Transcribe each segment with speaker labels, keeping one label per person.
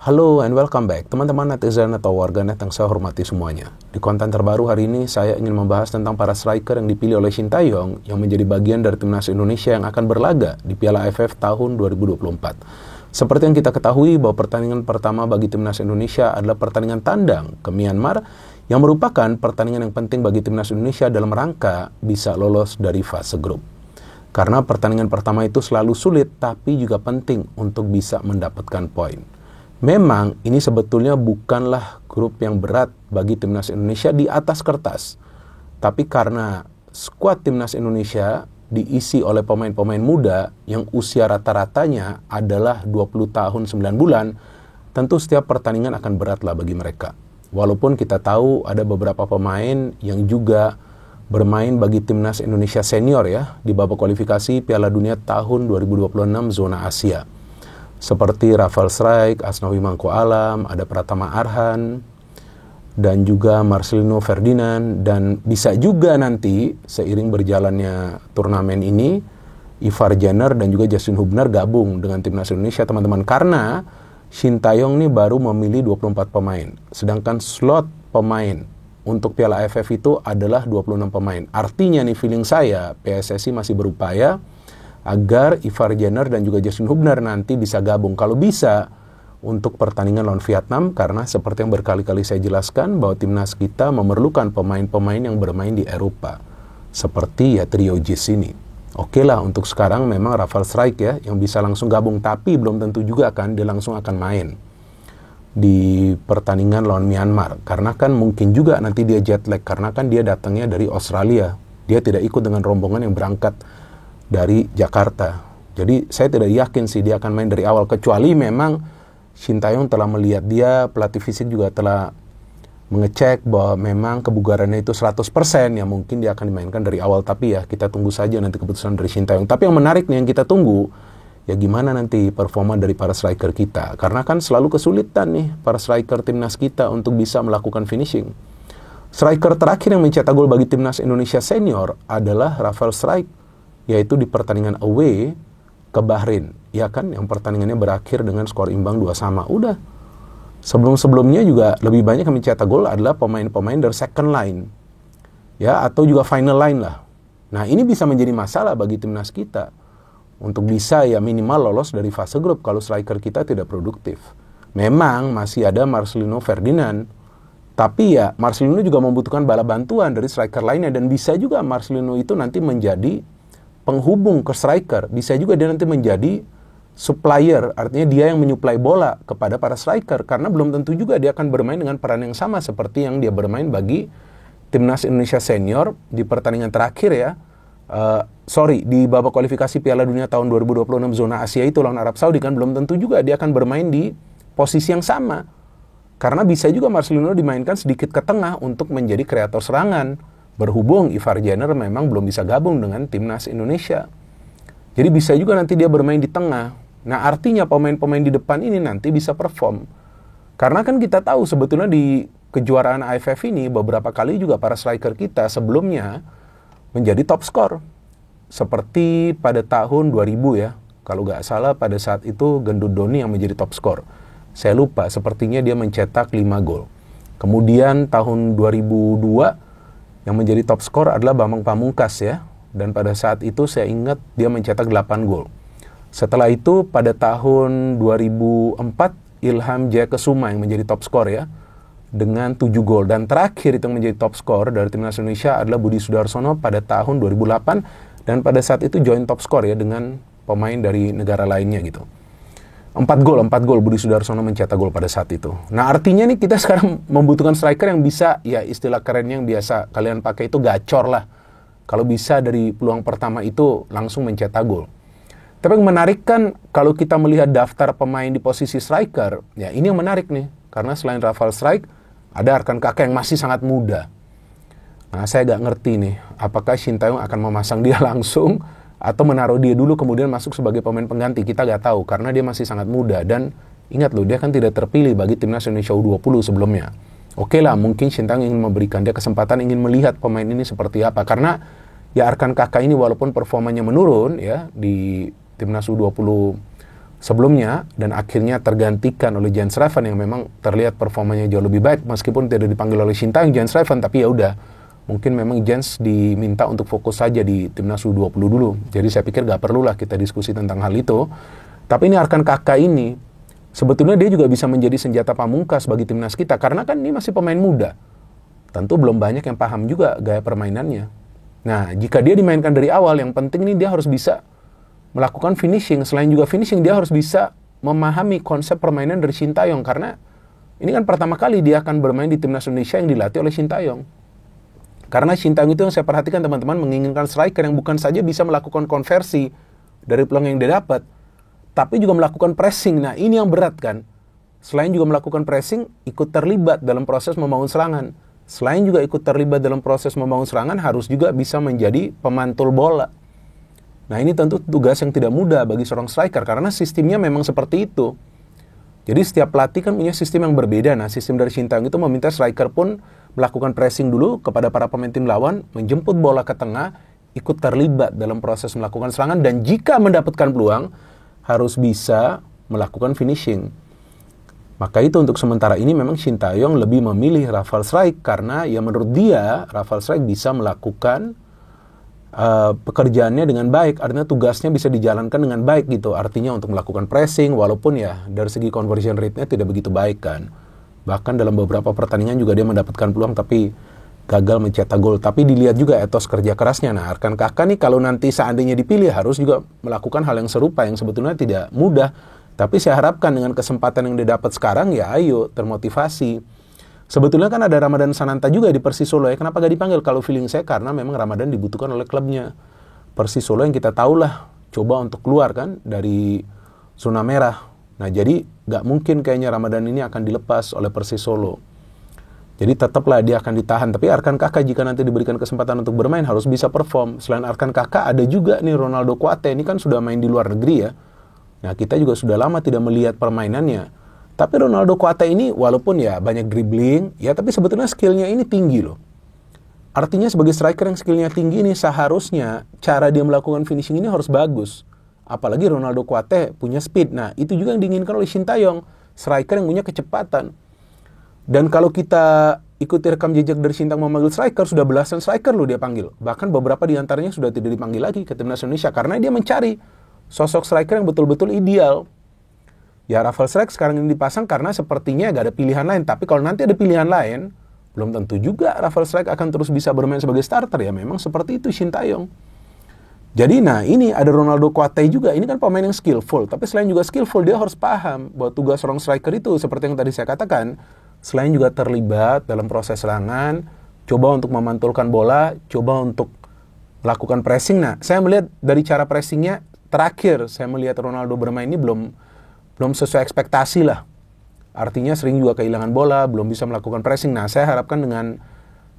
Speaker 1: Halo and welcome back, teman-teman netizen atau warganet yang saya hormati semuanya. Di konten terbaru hari ini, saya ingin membahas tentang para striker yang dipilih oleh Shin Tae-yong yang menjadi bagian dari timnas Indonesia yang akan berlaga di Piala AFF tahun 2024. Seperti yang kita ketahui bahwa pertandingan pertama bagi timnas Indonesia adalah pertandingan tandang ke Myanmar yang merupakan pertandingan yang penting bagi timnas Indonesia dalam rangka bisa lolos dari fase grup. Karena pertandingan pertama itu selalu sulit tapi juga penting untuk bisa mendapatkan poin. Memang ini sebetulnya bukanlah grup yang berat bagi timnas Indonesia di atas kertas. Tapi karena skuad timnas Indonesia diisi oleh pemain-pemain muda yang usia rata-ratanya adalah 20 tahun 9 bulan, tentu setiap pertandingan akan beratlah bagi mereka. Walaupun kita tahu ada beberapa pemain yang juga bermain bagi timnas Indonesia senior ya di babak kualifikasi Piala Dunia tahun 2026 zona Asia. Seperti Rafael Strijk, Asnawi Mangko Alam, ada Pratama Arhan, dan juga Marcelino Ferdinand, dan bisa juga nanti seiring berjalannya turnamen ini, Ivar Jenner dan juga Justin Hubner gabung dengan timnas Indonesia teman-teman. Karena Shin Tae-yong ini baru memilih 24 pemain, sedangkan slot pemain untuk Piala AFF itu adalah 26 pemain. Artinya nih feeling saya, PSSI masih berupaya agar Ivar Jenner dan juga Justin Hubner nanti bisa gabung. Kalau bisa, untuk pertandingan lawan Vietnam, karena seperti yang berkali-kali saya jelaskan, bahwa timnas kita memerlukan pemain-pemain yang bermain di Eropa. Seperti ya trio JIS ini. Oke lah, untuk sekarang memang Rafael Strijk ya, yang bisa langsung gabung. Tapi belum tentu juga kan dia langsung akan main di pertandingan lawan Myanmar. Karena kan mungkin juga nanti dia jet lag, karena kan dia datangnya dari Australia. Dia tidak ikut dengan rombongan yang berangkat dari Jakarta. Jadi saya tidak yakin sih dia akan main dari awal, kecuali memang Shin Tae-yong telah melihat dia, pelatih fisik juga telah mengecek bahwa memang kebugarannya itu 100%, ya mungkin dia akan dimainkan dari awal. Tapi ya kita tunggu saja nanti keputusan dari Shin Tae-yong. Tapi yang menarik nih yang kita tunggu, ya gimana nanti performa dari para striker kita. Karena kan selalu kesulitan nih para striker timnas kita untuk bisa melakukan finishing. Striker terakhir yang mencetak gol bagi timnas Indonesia senior adalah Rafael Strijk, yaitu di pertandingan away ke Bahrain, ya kan, yang pertandingannya berakhir dengan skor imbang 2-2. Udah. Sebelum-sebelumnya juga lebih banyak yang mencetak gol adalah pemain-pemain dari second line, ya, atau juga final line lah. Nah, ini bisa menjadi masalah bagi timnas kita untuk bisa ya minimal lolos dari fase grup kalau striker kita tidak produktif. Memang masih ada Marcelino Ferdinand, tapi ya Marcelino juga membutuhkan bala bantuan dari striker lainnya, dan bisa juga Marcelino itu nanti menjadi penghubung ke striker, bisa juga dia nanti menjadi supplier, artinya dia yang menyuplai bola kepada para striker, karena belum tentu juga dia akan bermain dengan peran yang sama seperti yang dia bermain bagi timnas Indonesia senior di pertandingan terakhir ya, di babak kualifikasi Piala Dunia tahun 2026 zona Asia itu lawan Arab Saudi, kan belum tentu juga dia akan bermain di posisi yang sama, karena bisa juga Marcelino dimainkan sedikit ke tengah untuk menjadi kreator serangan. Berhubung Ivar Jenner memang belum bisa gabung dengan timnas Indonesia. Jadi bisa juga nanti dia bermain di tengah. Nah, artinya pemain-pemain di depan ini nanti bisa perform. Karena kan kita tahu sebetulnya di kejuaraan AFF ini beberapa kali juga para striker kita sebelumnya menjadi top skor. Seperti pada tahun 2000 ya. Kalau nggak salah pada saat itu Gendut Doni yang menjadi top skor. Saya lupa, sepertinya dia mencetak 5 gol. Kemudian tahun 2002 yang menjadi top skor adalah Bambang Pamungkas ya. Dan pada saat itu saya ingat dia mencetak 8 gol. Setelah itu pada tahun 2004 Ilham Jayakesuma yang menjadi top skor ya, dengan 7 gol. Dan terakhir itu yang menjadi top skor dari timnas Indonesia adalah Budi Sudarsono pada tahun 2008. Dan pada saat itu join top skor ya dengan pemain dari negara lainnya gitu. 4 gol Budi Sudarsono mencetak gol pada saat itu. Nah, artinya nih kita sekarang membutuhkan striker yang bisa, ya istilah kerennya yang biasa kalian pakai itu gacor lah. Kalau bisa dari peluang pertama itu langsung mencetak gol. Tapi yang menarik kan kalau kita melihat daftar pemain di posisi striker, ya ini yang menarik nih. Karena selain Rafael Strijk, ada rekan kakak yang masih sangat muda. Nah, saya gak ngerti nih, apakah Shin Tae-yong akan memasang dia langsung atau menaruh dia dulu kemudian masuk sebagai pemain pengganti. Kita gak tahu, karena dia masih sangat muda. Dan ingat loh, dia kan tidak terpilih bagi timnas Indonesia U20 sebelumnya. Oke lah, mungkin Shin Tae-yong ingin memberikan dia kesempatan, ingin melihat pemain ini seperti apa. Karena ya Arkan Kakak ini walaupun performanya menurun ya di timnas U20 sebelumnya dan akhirnya tergantikan oleh Jens Schreven yang memang terlihat performanya jauh lebih baik meskipun tidak dipanggil oleh Sintayong Jens Schreven, tapi ya udah, mungkin memang Jens diminta untuk fokus saja di timnas U20 dulu. Jadi saya pikir gak perlulah kita diskusi tentang hal itu. Tapi ini Arkan Kakak ini sebetulnya dia juga bisa menjadi senjata pamungkas bagi timnas kita karena kan ini masih pemain muda. Tentu belum banyak yang paham juga gaya permainannya. Nah, jika dia dimainkan dari awal, yang penting ini dia harus bisa melakukan finishing. Selain juga finishing, dia harus bisa memahami konsep permainan dari Sintayong. Karena ini kan pertama kali dia akan bermain di timnas Indonesia yang dilatih oleh Sintayong. Karena Sintayong itu yang saya perhatikan teman-teman, menginginkan striker yang bukan saja bisa melakukan konversi dari peluang yang dia dapat, tapi juga melakukan pressing. Nah, ini yang berat kan. Selain juga melakukan pressing, ikut terlibat dalam proses membangun serangan. Selain juga ikut terlibat dalam proses membangun serangan, harus juga bisa menjadi pemantul bola. Nah, ini tentu tugas yang tidak mudah bagi seorang striker karena sistemnya memang seperti itu. Jadi setiap pelatih kan punya sistem yang berbeda. Nah, sistem dari Sintayong itu meminta striker pun melakukan pressing dulu kepada para pemain tim lawan, menjemput bola ke tengah, ikut terlibat dalam proses melakukan serangan, dan jika mendapatkan peluang, harus bisa melakukan finishing. Maka itu untuk sementara ini memang Sintayong lebih memilih Rafael Struijk karena ya menurut dia Rafael Struijk bisa melakukan pekerjaannya dengan baik, artinya tugasnya bisa dijalankan dengan baik gitu. Artinya untuk melakukan pressing, walaupun ya dari segi conversion rate-nya tidak begitu baik kan. Bahkan dalam beberapa pertandingan juga dia mendapatkan peluang tapi gagal mencetak gol. Tapi dilihat juga etos kerja kerasnya. Nah, Arkan Kakak nih kalau nanti seandainya dipilih harus juga melakukan hal yang serupa yang sebetulnya tidak mudah. Tapi saya harapkan dengan kesempatan yang didapat sekarang ya ayo termotivasi. Sebetulnya kan ada Ramadan Sananta juga di Persis Solo ya. Kenapa gak dipanggil? Kalau feeling saya karena memang Ramadan dibutuhkan oleh klubnya. Persis Solo yang kita tahulah coba untuk keluar kan dari zona merah. Nah jadi gak mungkin kayaknya Ramadan ini akan dilepas oleh Persis Solo. Jadi tetaplah dia akan ditahan. Tapi Arkan Kakak jika nanti diberikan kesempatan untuk bermain harus bisa perform. Selain Arkan Kakak ada juga nih Ronaldo Kuate. Ini kan sudah main di luar negeri ya. Nah kita juga sudah lama tidak melihat permainannya. Tapi Ronaldo Kuate ini walaupun ya banyak dribbling, ya tapi sebetulnya skillnya ini tinggi loh. Artinya sebagai striker yang skillnya tinggi ini seharusnya cara dia melakukan finishing ini harus bagus. Apalagi Ronaldo Kuate punya speed. Nah itu juga yang diinginkan oleh Sintayong, striker yang punya kecepatan. Dan kalau kita ikuti rekam jejak dari Sintayong memanggil striker, sudah belasan striker loh dia panggil. Bahkan beberapa diantaranya sudah tidak dipanggil lagi ke timnas Indonesia karena dia mencari sosok striker yang betul-betul ideal. Ya Rafael Struijk sekarang ini dipasang karena sepertinya gak ada pilihan lain. Tapi kalau nanti ada pilihan lain, belum tentu juga Rafael Struijk akan terus bisa bermain sebagai starter ya. Memang seperti itu Sintayong. Jadi nah ini ada Ronaldo Kuate juga. Ini kan pemain yang skillful. Tapi selain juga skillful, dia harus paham bahwa tugas seorang striker itu seperti yang tadi saya katakan. Selain juga terlibat dalam proses serangan, coba untuk memantulkan bola, coba untuk melakukan pressing. Nah saya melihat dari cara pressingnya, terakhir saya melihat Ronaldo bermain ini belum sesuai ekspektasi lah. Artinya sering juga kehilangan bola, belum bisa melakukan pressing. Nah, saya harapkan dengan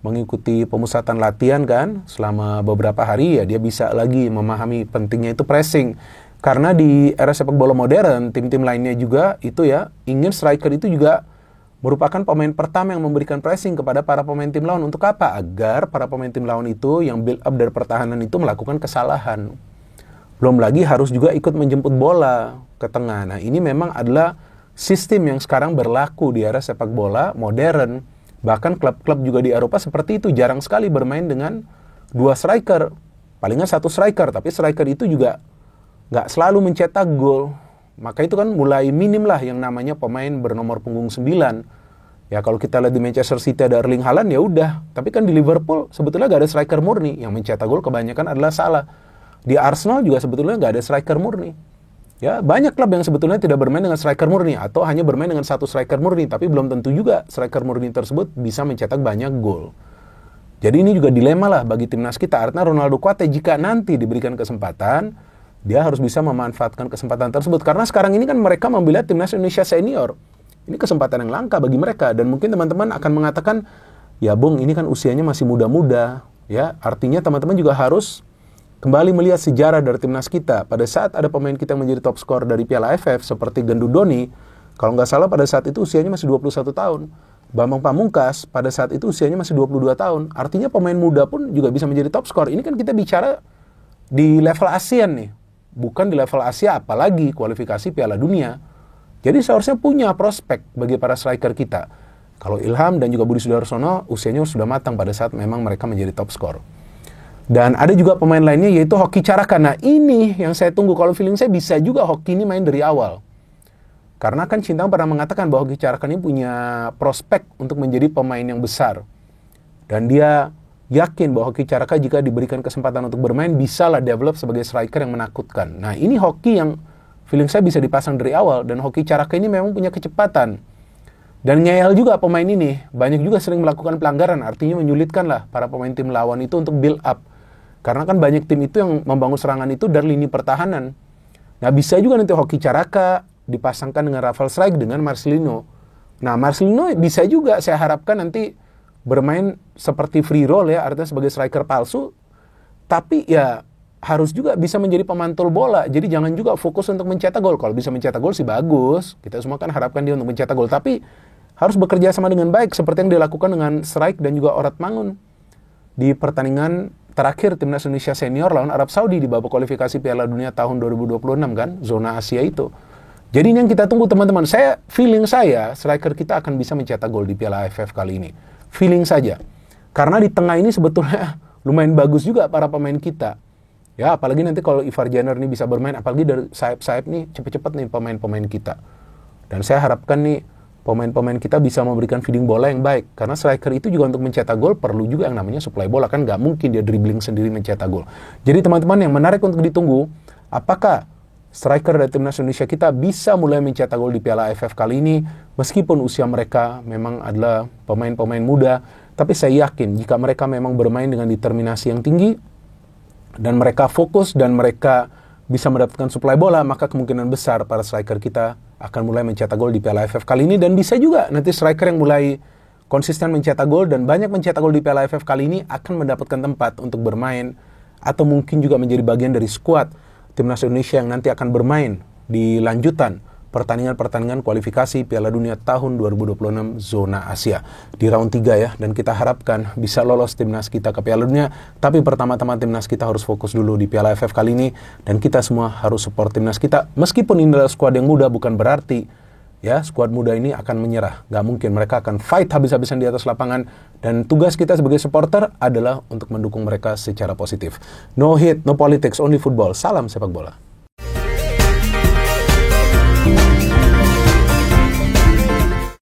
Speaker 1: mengikuti pemusatan latihan kan selama beberapa hari ya dia bisa lagi memahami pentingnya itu pressing. Karena di era sepak bola modern, tim-tim lainnya juga itu ya ingin striker itu juga merupakan pemain pertama yang memberikan pressing kepada para pemain tim lawan. Untuk apa? Agar para pemain tim lawan itu yang build up dari pertahanan itu melakukan kesalahan. Belum lagi harus juga ikut menjemput bola ke tengah. Nah ini memang adalah sistem yang sekarang berlaku di era sepak bola modern. Bahkan klub-klub juga di Eropa seperti itu. Jarang sekali bermain dengan dua striker. Palingan satu striker. Tapi striker itu juga gak selalu mencetak gol. Maka itu kan mulai minim lah yang namanya pemain bernomor punggung 9. Ya kalau kita lihat di Manchester City ada Erling Haaland ya udah. Tapi kan di Liverpool sebetulnya gak ada striker murni. Yang mencetak gol kebanyakan adalah Salah. Di Arsenal juga sebetulnya nggak ada striker murni. Ya, banyak klub yang sebetulnya tidak bermain dengan striker murni atau hanya bermain dengan satu striker murni, tapi belum tentu juga striker murni tersebut bisa mencetak banyak gol. Jadi ini juga dilema lah bagi timnas kita. Artinya Ronaldo Kuate jika nanti diberikan kesempatan, dia harus bisa memanfaatkan kesempatan tersebut. Karena sekarang ini kan mereka membela timnas Indonesia senior. Ini kesempatan yang langka bagi mereka. Dan mungkin teman-teman akan mengatakan, ya Bung, ini kan usianya masih muda-muda. Ya, artinya teman-teman juga harus kembali melihat sejarah dari timnas kita. Pada saat ada pemain kita yang menjadi top skor dari Piala AFF seperti Gendu Doni, kalau nggak salah pada saat itu usianya masih 21 tahun. Bambang Pamungkas pada saat itu usianya masih 22 tahun. Artinya pemain muda pun juga bisa menjadi top skor. Ini kan kita bicara di level ASEAN nih. bukan di level Asia, apalagi kualifikasi Piala Dunia. Jadi seharusnya punya prospek bagi para striker kita. Kalau Ilham dan juga Budi Sudarsono usianya sudah matang pada saat memang mereka menjadi top skor. Dan ada juga pemain lainnya yaitu Hoki Caraka. Nah ini yang saya tunggu, kalau feeling saya bisa juga Hoki ini main dari awal. Karena kan Sintayong pernah mengatakan bahwa Hoki Caraka ini punya prospek untuk menjadi pemain yang besar. Dan dia yakin bahwa Hoki Caraka jika diberikan kesempatan untuk bermain bisalah develop sebagai striker yang menakutkan. Nah ini Hoki yang feeling saya bisa dipasang dari awal, dan Hoki Caraka ini memang punya kecepatan. Dan ngeyel juga pemain ini, banyak juga sering melakukan pelanggaran, artinya menyulitkan lah para pemain tim lawan itu untuk build up. Karena kan banyak tim itu yang membangun serangan itu dari lini pertahanan. Nah bisa juga nanti Hoki Caraka dipasangkan dengan Rafael Struijk dengan Marcelino. Nah Marcelino bisa juga saya harapkan nanti bermain seperti free roll ya, artinya sebagai striker palsu. Tapi ya harus juga bisa menjadi pemantul bola. Jadi jangan juga fokus untuk mencetak gol. Kalau bisa mencetak gol sih bagus. Kita semua kan harapkan dia untuk mencetak gol. Tapi harus bekerja sama dengan baik seperti yang dilakukan dengan Struijk dan juga Orat Mangun di pertandingan terakhir Timnas Indonesia Senior lawan Arab Saudi di babak kualifikasi Piala Dunia tahun 2026 kan, zona Asia itu. Jadi ini yang kita tunggu teman-teman. Feeling saya striker kita akan bisa mencetak gol di Piala AFF kali ini. Feeling saja. Karena di tengah ini sebetulnya lumayan bagus juga para pemain kita. Ya, apalagi nanti kalau Ivar Jenner ini bisa bermain, apalagi dari sayap-sayap nih cepet-cepet nih pemain-pemain kita. Dan saya harapkan nih pemain-pemain kita bisa memberikan feeding bola yang baik. Karena striker itu juga untuk mencetak gol perlu juga yang namanya supply bola. Kan nggak mungkin dia dribbling sendiri mencetak gol. Jadi teman-teman yang menarik untuk ditunggu, apakah striker dari Timnas Indonesia kita bisa mulai mencetak gol di Piala AFF kali ini, meskipun usia mereka memang adalah pemain-pemain muda, tapi saya yakin jika mereka memang bermain dengan determinasi yang tinggi, dan mereka fokus, dan mereka bisa mendapatkan suplai bola, maka kemungkinan besar para striker kita akan mulai mencetak gol di Piala AFF kali ini. Dan bisa juga nanti striker yang mulai konsisten mencetak gol dan banyak mencetak gol di Piala AFF kali ini akan mendapatkan tempat untuk bermain, atau mungkin juga menjadi bagian dari skuad Timnas Indonesia yang nanti akan bermain di lanjutan pertandingan-pertandingan kualifikasi Piala Dunia tahun 2026 zona Asia di round 3 ya. Dan kita harapkan bisa lolos timnas kita ke Piala Dunia, tapi pertama-tama timnas kita harus fokus dulu di Piala AFF kali ini, dan kita semua harus support timnas kita. Meskipun ini adalah skuad yang muda, bukan berarti ya skuad muda ini akan menyerah. Gak mungkin, mereka akan fight habis-habisan di atas lapangan, dan tugas kita sebagai supporter adalah untuk mendukung mereka secara positif. No hate, no politics, only football. Salam sepak bola.